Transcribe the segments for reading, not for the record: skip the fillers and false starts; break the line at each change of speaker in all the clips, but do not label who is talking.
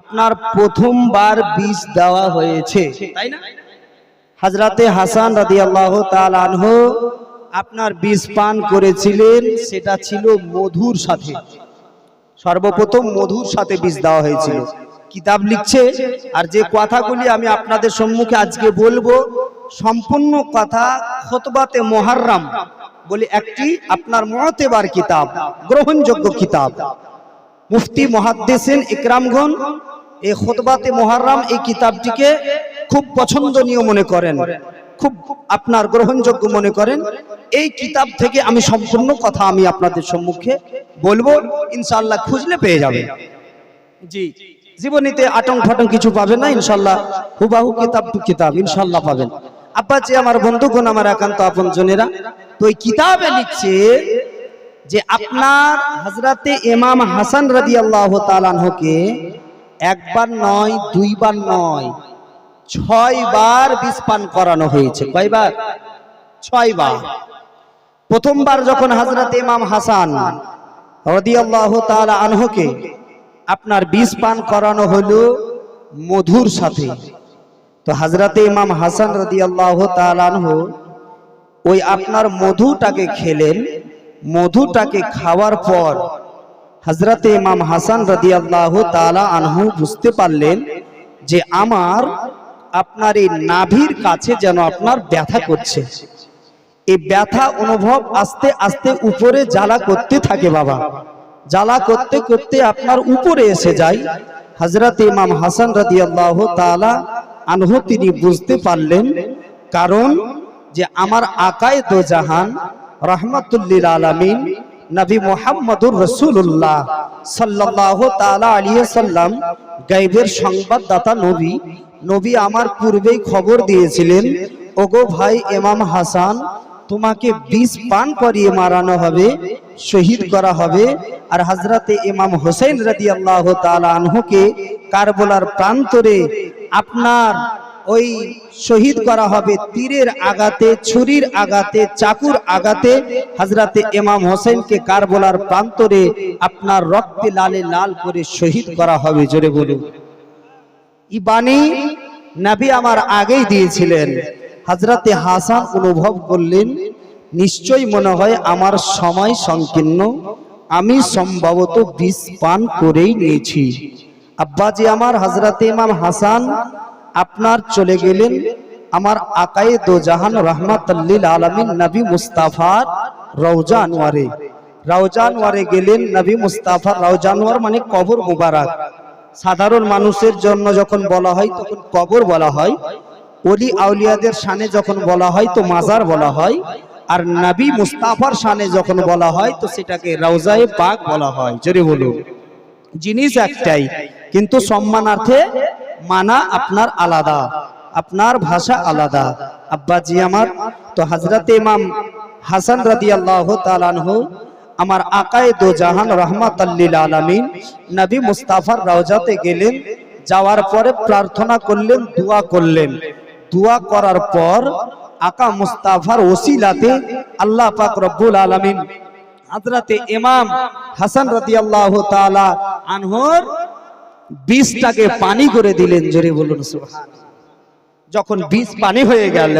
আপনার প্রথমবার বীজ দেওয়া হয়েছে, তাই না? হযরতে হাসান রাদিয়াল্লাহু তাআলা আনহু আপনার বীজ পান করেছিলেন, সেটা ছিল মধুর সাথে। সর্বপ্রথম মধুর সাথে বীজ দেওয়া হয়েছিল। কিতাব লিখছে, আর যে কথাগুলি আমি আপনাদের সম্মুখে আজকে বলবো সম্পূর্ণ কথা খুতবাতে মুহাররম বলে একটি আপনার মুআতাবার কিতাব, গ্রহণযোগ্য কিতাব। মুফতি মুহাদ্দিসিন ইকরামগণ এই খুতবাতে মুহাররম এই কিতাবটিকে খুব পছন্দনীয় মনে করেন, খুব আপনার গ্রহণযোগ্য মনে করেন। এই কিতাব থেকে আমি সম্পূর্ণ কথা আমি আপনাদের সম্মুখে বলবো, ইনশাআল্লাহ খুঁজলে পেয়ে যাবেন। জি, জীবনীতে আটং ফাটং কিছু পাবেন না, ইনশাআল্লাহ হুবাহু কিতাব টু কিতাব ইনশাআল্লাহ পাবেন। আব্বাজি আমার বন্ধুগণ, আমার একান্ত আপনজনেরা, তো এই কিতাবে লিখছে যে আপনার হযরতে ইমাম হাসান রাদিয়াল্লাহু তাআলা আনহুকে একবার নয়, দুইবার নয়, 6 বার বীজ পান করানো হয়েছে। কয়বার? 6 বার। প্রথমবার যখন হযরতে ইমাম হাসান রাদিয়াল্লাহু তাআলা আনহুকে আপনার বীজ পান করানো হলো মধুর সাথে, তো হযরতে ইমাম হাসান রাদিয়াল্লাহু তাআলা আনহু ওই আপনার মধুটাকে খেলেন। মধুটাকে খাওয়ার পর হযরতে ইমাম হাসান রাদিয়াল্লাহু তাআলা আনহু বুঝতে পারলেন যে আমার আপনার এই নাভির কাছে যেন আপনার ব্যথা করছে। এই ব্যথা অনুভব আস্তে আস্তে উপরে জ্বালা করতে থাকে। বাবা, জ্বালা করতে করতে আপনার উপরে এসে যায়। হযরতে ইমাম হাসান রাদিয়াল্লাহু তাআলা আনহু তিনি বুঝতে পারলেন, কারণ যে আমার আকায়ে দো জাহান রাহমাতুল লিল আলামিন নবী মুহাম্মদুর রাসূলুল্লাহ সাল্লাল্লাহু তাআলা আলাইহি সাল্লাম গায়বের সংবাদদাতা নবী। নবী আমার পূর্বেই খবর দিয়েছিলেন, ওগো ভাই ইমাম হাসান, তোমাকে বীজ পান করিয়ে মারানো হবে, শহীদ করা হবে। আর হযরতে ইমাম হুসাইন রাদিয়াল্লাহু তাআলা আনহুকে কারবালার প্রান্তরে আপনার ওই শহীদ করা হবে তীরের আঘাতে, ছুরির আঘাতে, চাকুর আঘাতে। হযরতে ইমাম হোসেনকে কারবালার প্রান্তরে আপনার রক্তে লালে লাল করে শহীদ করা হবে। জোরে বলুন। এই বাণী নবী আমার আগেই দিয়েছিলেন। হযরতে হাসান অনুভব করলেন, নিশ্চয়ই মনে হয় আমার সময় সংকীর্ণ, আমি সম্ভবত বীজ পান করেই নিয়েছি। আব্বাজি আমার হযরতে ইমাম হাসান আপনার চলে গেলেন আমার আকায়ে দো জাহান রাহমাতুল লিল আলামিন নবী মুস্তাফার রওজা আনোয়ারে। রওজা আনোয়ারে গেলেন। নবী মুস্তাফার রওজা আনোয়ার মানে কবর মুবারক। সাধারণ মানুষের জন্য যখন বলা হয় তখন কবর বলা হয়, ওলি আউলিয়াদের শানে যখন বলা হয় তো মাজার বলা হয়, আর নবী মুস্তাফার শানে যখন বলা হয় তো সেটাকে রওজায়ে পাক বলা হয়। জোরে বলুন। জিনিস একটাই, কিন্তু সম্মানার্থে মানা আপনার আলাদা, আপনার ভাষা আলাদা। আব্বাজি আমার, তো হযরতে ইমাম হাসান রাদিয়াল্লাহু তাআলা আনহু আমার আকায়ে দো জাহান রাহমাতুল লিল আলামিন নবী মুস্তাফার রওজাতে গেলেন। যাওয়ার পরে প্রার্থনা করলেন, দোয়া করলেন। দোয়া করার পর আকা মুস্তাফার ওসিলাতে আল্লাহ পাক রব্বুল আলামিন হযরতে ইমাম হাসান রাদিয়াল্লাহু তাআলা আনহুর বীজটাকে পানি করে দিলেন। জোরে বলুন সুবহানাল্লাহ। যখন বীজ পানি হয়ে গেল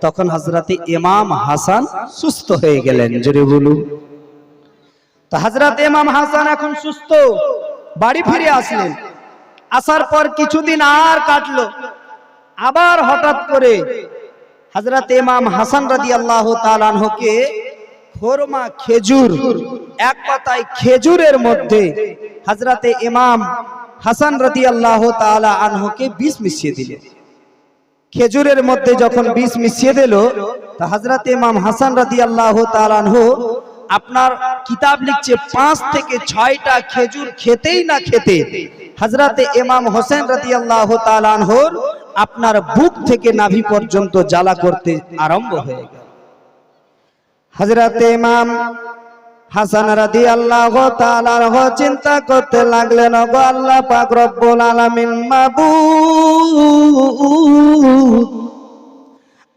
তখন হযরতে ইমাম হাসান সুস্থ হয়ে গেলেন। জোরে বলুন। তো হযরতে ইমাম হাসান এখন সুস্থ, বাড়ি ফিরে আসলেন। আসার পর কিছুদিন আর কাটলো, আবার হঠাৎ করে হযরতে ইমাম হাসান রাদিয়াল্লাহু তাআলা আনহুকে খোরমা, খেজুর, এক কথায় খেজুরের মধ্যে হযরতে ইমাম হাসান রাদিয়াল্লাহু তাআলা আনহুকে বিষ মিশিয়ে দিলেন। খেজুরের মধ্যে যখন বিষ মিশিয়ে দিল, তো হযরতে ইমাম হাসান রাদিয়াল্লাহু তাআলা আনহু আপনার কিতাব লিখছে 5 থেকে 6টা খেজুর খেতেই না খেতে হযরতে ইমাম হোসেন রাদিয়াল্লাহু তাআলা আনহুর আপনার বুক থেকে নাভি পর্যন্ত জ্বালা করতে আরম্ভ হয়ে গেল। হযরতে ইমাম হাসান রাদিয়াল্লাহু তাআলা আনহু চিন্তা করতে লাগলেন, ওগো আল্লাহ পাক রব্বুল আলামিন, মাবুদ,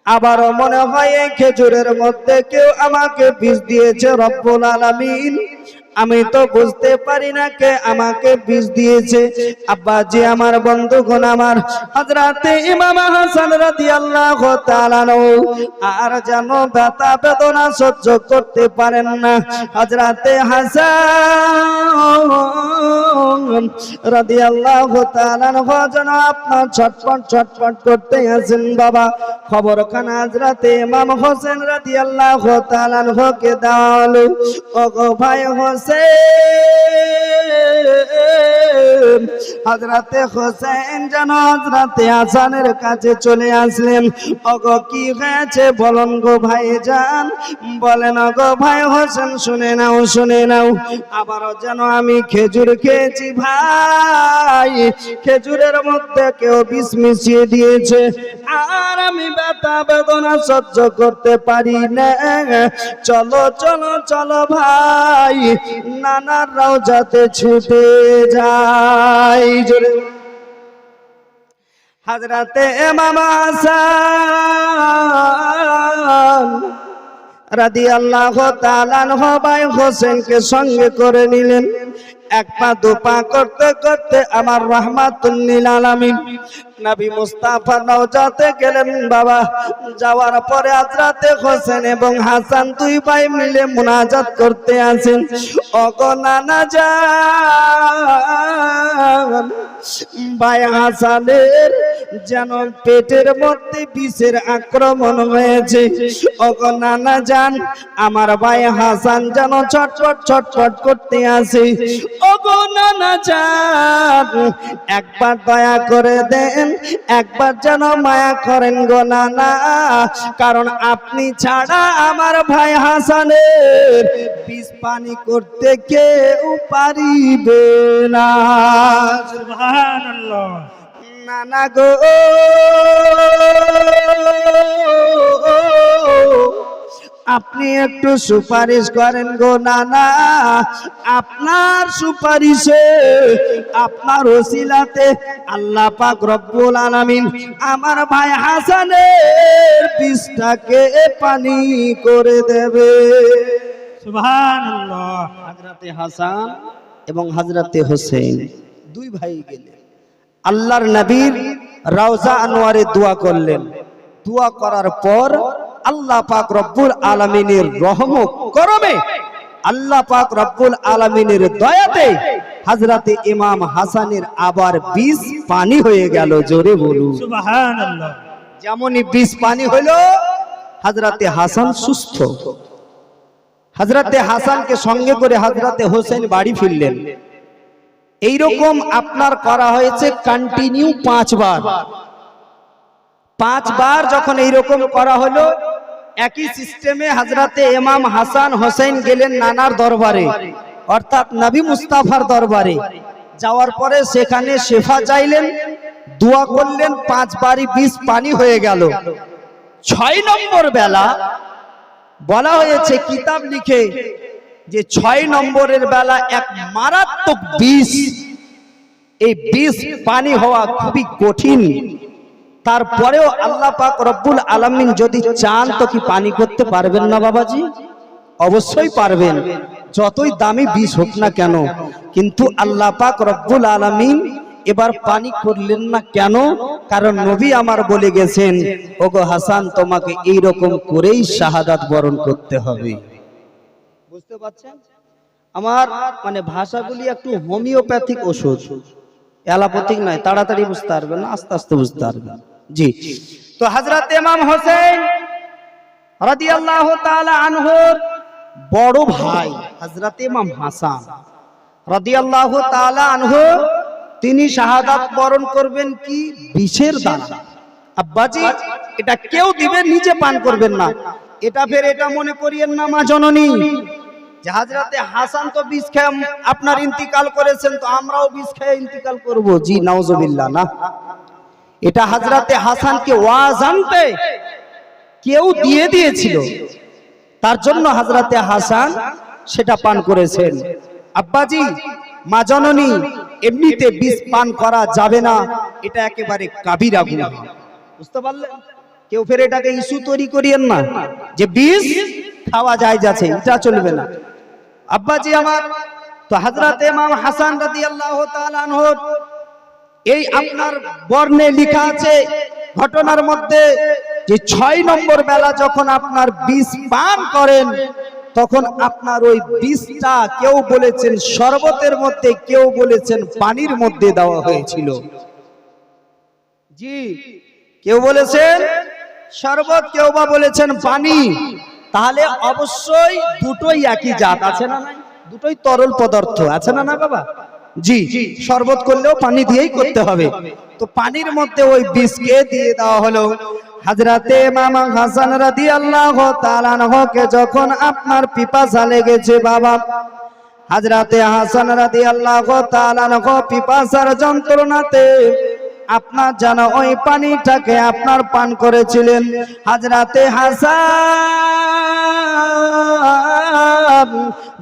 আবারও মনে হয় এই খেজুরের মধ্যে কেউ আমাকে বিষ দিয়েছে। রব্বুল আলামিন, আমি তো বুঝতে পারি না কে আমাকে বিষ দিয়েছে। আব্বাজি আমার বন্ধুগণ আমার, হযরতে ইমাম হাসান রাদিয়াল্লাহু তাআলা আর যেন ব্যথা বেদনা সহ্য করতে পারেন না। হযরতে হাসান রাদিয়াল্লাহু তাআলা যেন আপনার ছটফট ছটফট করতে আছেন বাবা। খবরখানা হযরতে ইমাম হোসেন রাদিয়াল্লাহু তাআলা কে দাও। ওগো ভাই হোসেন, হযরতে হোসেন যেন হযরতে হাসানের কাছে চলে আসলেন। ওগো কি হয়েছে বলুন গো ভাইজান। বলেন গো ভাই হোসেন, শুনে নাও শুনে নাও। আবারও যেন আমি খেজুর খেয়েছি ভাই, খেজুরের মধ্যে কেউ বিষ মিশিয়ে দিয়েছে, আর আমি ব্যথা বেদনা সহ্য করতে পারি না। চলো চলো চলো ভাই, নানার রওজাতে ছুটে যাই। জোরে হযরতে ইমাম হাসান রাদিয়াল্লাহু তাআলা আনহু ভাই হোসেনকে সঙ্গে করে নিলেন। এক পা দু পা করতে করতে আমার রাহমাতুল লিল আলামিন নবী মুস্তাফা রওজাতে গেলেন বাবা। যাওয়ার পরে হযরতে হোসেন এবং হাসান দুই ভাই মিলে মুনাজাত করতে আছেন। ওগো নানা জান, ভাই হাসানের যেন পেটের মধ্যে বিষের আক্রমণ হয়েছে। ওগো নানা জান, আমার ভাই হাসান যেন ছটফট ছটফট করতে আছে। ওগো নানা জান, একবার দয়া করে দেন, একবার যেন মায়া করেন গো নানা, কারণ আপনি ছাড়া আমার ভাই হাসানের বিষ পানি করতে কেউ পারিবে না। সুবহানাল্লাহ। নানা গো, আপনি একটু সুপারিশ করেন গো নানা। আপনার সুপারিশে, আপনার ওসিলাতে আল্লাহ পাক রব্বুল আলামিন আমার ভাই হাসানের বিষটাকে পানি করে দেবে। সুবহানাল্লাহ। হযরতে হাসান এবং হযরতে হোসেন দুই ভাই গেলেন, আল্লাহর নবীর রওজা আনোয়ারে দোয়া করলেন। দোয়া করার পর আল্লাহ পাক রব্বুল আলামিনের রহমত করমে, আল্লাহ পাক রব্বুল আলামিনের দয়াতে হযরতে ইমাম হাসানের আবার বিষ পানি হয়ে গেল। জোরে বলুন সুবহানাল্লাহ। যেমনই বিষ পানি হলো, হযরতে হাসান সুস্থ। হযরতে হাসানকে সঙ্গে করে হযরতে হোসেন বাড়ি ফিরলেন। এইরকম আপনার করা হয়েছে কন্টিনিউ 5 বার। 5 বার যখন এইরকম করা হলো, একই সিস্টেমে হযরতে ইমাম হাসান হোসেন গেলেন নানার দরবারে, অর্থাৎ নবী মুস্তাফার দরবারে। যাওয়ার পরে সেখানে শেফা চাইলেন, দোয়া করলেন, 5 বারই বিষ পানি হয়ে গেল। 6 নম্বর বেলা বলা হয়েছে কিতাব লিখে যে 6 নম্বরের বেলা এক মারাত্মক বিষ, এই বিষ পানি হওয়া খুবই কঠিন। তারপরেও আল্লাহ পাক রব্বুল আলামিন যদি চান তো কি পানি করতে পারবেন না বাবাজি? অবশ্যই পারবেন, যতই দামি বিষ হোক না কেন। কিন্তু আল্লাহ পাক রব্বুল আলামিন এবার পানি করলেন না কেন? কারণ নবী আমার বলে গেছেন, ওগো হাসান, তোমাকে এই রকম করেই শাহাদাত বরণ করতে হবে। বুঝতে পারছেন? আমার মানে ভাষাগুলি একটু হোমিওপ্যাথিক ওষুধ, অ্যালোপ্যাথিক নয়। তাড়াতাড়ি বুঝতে পারবেন না, আস্তে আস্তে বুঝতে পারবেন। জি, তো হযরত ইমাম হোসেন রাদিয়াল্লাহু তাআলা আনহুর বড় ভাই হযরত ইমাম হাসান রাদিয়াল্লাহু তাআলা আনহু, তিনি শাহাদাত বরণ করবেন কি বিষের দ্বারা। আব্বাজি, এটা কেউ দিবে, নিজে পান করবেন না। এটা ফের এটা মনে করিয়েন না মা জননী যে হযরতে হাসান তো বিষ খেয়ে আপনার ইন্তিকাল করেছেন, তো আমরাও বিষ খেয়ে ইন্তিকাল করব। জি নাউজুবিল্লাহ, না। এটা হযরতে হাসানকে ওয়াজানতে কেউ দিয়ে দিয়েছিল, তার জন্য হযরতে হাসান সেটা পান করেছেন। আব্বাজি, মা জননী, এমনিতে বিষ পান করা যাবে না, এটা একেবারে কাবিরা গুনাহ। বুঝতে পারলেন? কেউ ফের এটাকে ইস্যু তৈরি করিয়েন না যে বিষ খাওয়া যায় যাচ্ছে, এটা চলবে না। আব্বাজি আমার, তো হযরত ইমাম হাসান রাদিয়াল্লাহু তাআলা আনহু এই আপনার বর্ণে লেখা আছে ঘটনার মধ্যে যে 6 নম্বর বেলা যখন আপনার বিষ পান করেন তখন আপনার ওই বিষটা কেউ বলেছেন শরবতের মধ্যে, কেউ বলেছেন পানির মধ্যে দেওয়া হয়েছিল। জি, কেউ বলেছেন শরবত, কেউ বা বলেছেন পানি। তাহলে অবশ্যই দুটোই একই জাত, আছে না নাই? দুটোই তরল পদার্থ, আছে না না বাবা? জি, শরবত করলেও পানি দিয়েই করতে হবে। তো পানির মধ্যে ওই বিষকে দিয়ে দেওয়া হলো। হযরতে ইমাম হাসান রাদিয়াল্লাহু তাআলা আনহুকে যখন আপনার পিপাসা লেগেছে বাবা, হযরতে হাসান রাদিয়াল্লাহু তাআলা আনহু পিপাসার যন্ত্রণাতে আপনার জানা ওই পানিটাকে আপনার পান করেছিলেন। হযরতে হাসান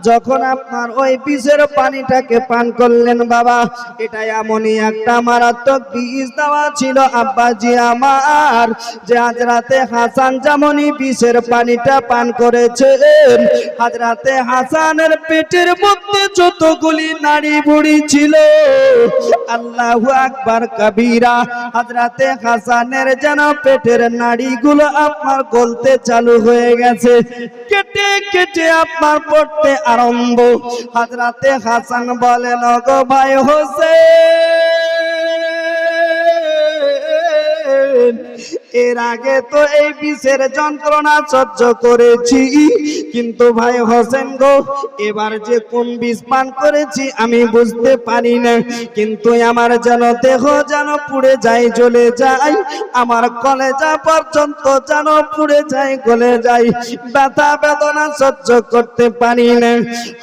যখন আপনার ওই বিষের পানিটাকে পান করলেন বাবা, এটা এমনই একটা মারাত্মক বিষ দেওয়া ছিল আব্বাজি আমার, যে হযরতে হাসান যেমনই বিষের পানিটা পান করেছেন, হযরতে হাসানের পেটের মধ্যে যতগুলি নাড়ি বুড়ি ছিল, আল্লাহু আকবার কবীরা, হযরতে হাসানের যেন পেটের নাড়িগুলো আপনার গলতে চালু হয়ে গেছে, কেটে কেটে আপনার পড়তে আরম্ভ। হযরতে হাসান বলেন, ওগো ভাই হোসেন, এর আগে তো এই বিষের যন্ত্রণা সহ্য করেছি, কিন্তু ভাই হোসেন গো, এবার যে কোন বিষ পান করেছি আমি বুঝতে পারি না, কিন্তু আমার যেন দেহ যেন পুড়ে যায়, জ্বলে যায়, আমার কলেজা পর্যন্ত যেন পুড়ে যায়, গলে যায়, ব্যথা বেদনা সহ্য করতে পারি না।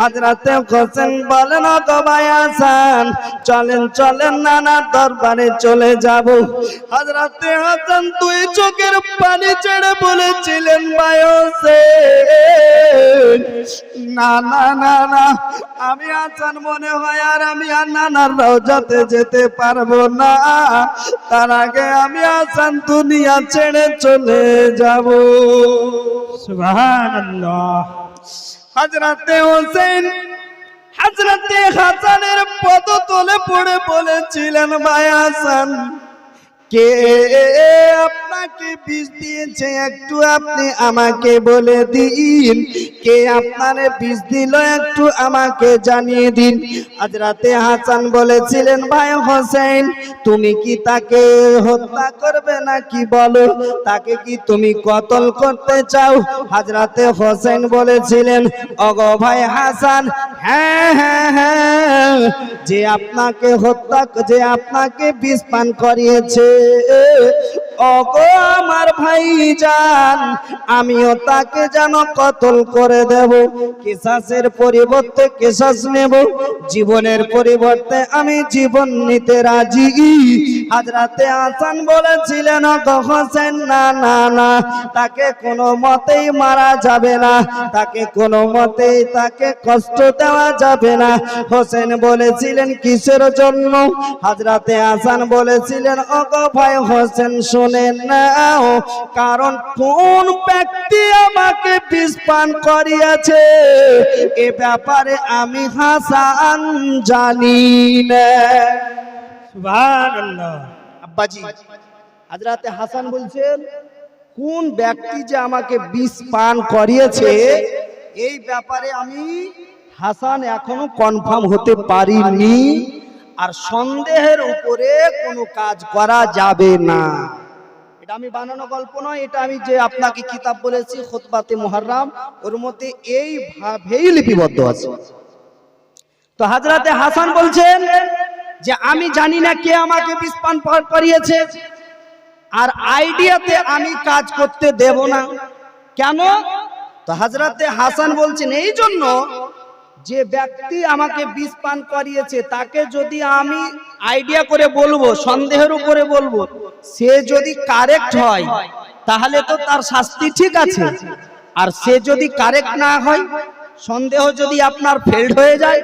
হযরতে হোসেন বলেন, ওগো ভাই হাসান, চলেন চলেন নানার দরবারে চলে যাব। হযরতে হাসান দুই চোখের পানি ছেড়ে বলেছিলেন, ভাই হোসেন, না না না না, আমি হাসান মনে হয় আর আমি আর নানার রওজাতে যেতে পারবো না, তার আগে আমি হাসান দুনিয়া ছেড়ে চলে যাব। সুবহানাল্লাহ। হযরতে হোসেন হযরতে হাসানের পদতলে পড়ে বলেছিলেন, ভাই হাসান, কে আপনাকে বিষ দিয়েছে একটু আপনি আমাকে বলে দিন, কে আপনারে বিষ দিল একটু আমাকে জানিয়ে দিন। হযরতে হাসান বলেছিলেন, ভাই হোসেন, তুমি কি তাকে হত্যা করবে নাকি বলো, তাকে কি তুমি কতল করতে চাও? হযরতে হোসেন বলেছিলেন, ওগো ভাই হাসান, হ্যাঁ হ্যাঁ হ্যাঁ, যে আপনাকে হত্যা, যে আপনাকে বিষ পান করিয়েছে, ওগো আমার ভাইজান, আমিও তাকে যেন কতল করে দেব, কিসাসের পরিবর্তে কিসাস নেব, জীবনের পরিবর্তে আমি জীবন নিতে রাজি। হযরতে হাসান বলেছিলেন, ওগো হোসেন, না না না, তাকে কোনো মতেই মারা যাবে না, তাকে কোনো মতেই তাকে কষ্ট দেওয়া যাবে না। হোসেন বলেছিলেন, কিসের জন্য? হযরতে হাসান বলেছিলেন, ওগো ভাই হোসেন, শুনেন নাও, কারণ কোন ব্যক্তি আমাকে বিষ পান করিয়েছে এ ব্যাপারে আমি হাসান জানি না। সুবহানাল্লাহ। আব্বাজি হযরতে হাসান বলছেন, কোন ব্যক্তি যে আমাকে বিষ পান করিয়েছে এই ব্যাপারে আমি হাসান এখনো কনফার্ম হতে পারিনি, আর সন্দেহের উপরে কোনো কাজ করা যাবে না। এটা আমি বানানো গল্প নয়, এটা আমি যে আপনাকে কিতাব বলেছি খুতবাতে মুহাররম, ওর মধ্যে এই ভাবেই লিপিবদ্ধ আছে। তো হযরতে হাসান বলছেন যে আমি জানি না কে আমাকে বিষ পান করিয়েছে, আর আইডিয়াতে আমি কাজ করতে দেব না। কেন? তো হযরতে হাসান বলছেন, এই জন্য যে ব্যক্তি আমাকে বিষ পান করিয়েছে তাকে যদি আমি আইডিয়া করে বলবো, সন্দেহের উপরে বলবো, সে যদি কারেক্ট হয় তাহলে তো তার শাস্তি ঠিক আছে, আর সে যদি কারেক্ট না হয়, সন্দেহ যদি আপনার ফেল্ড হয়ে যায়,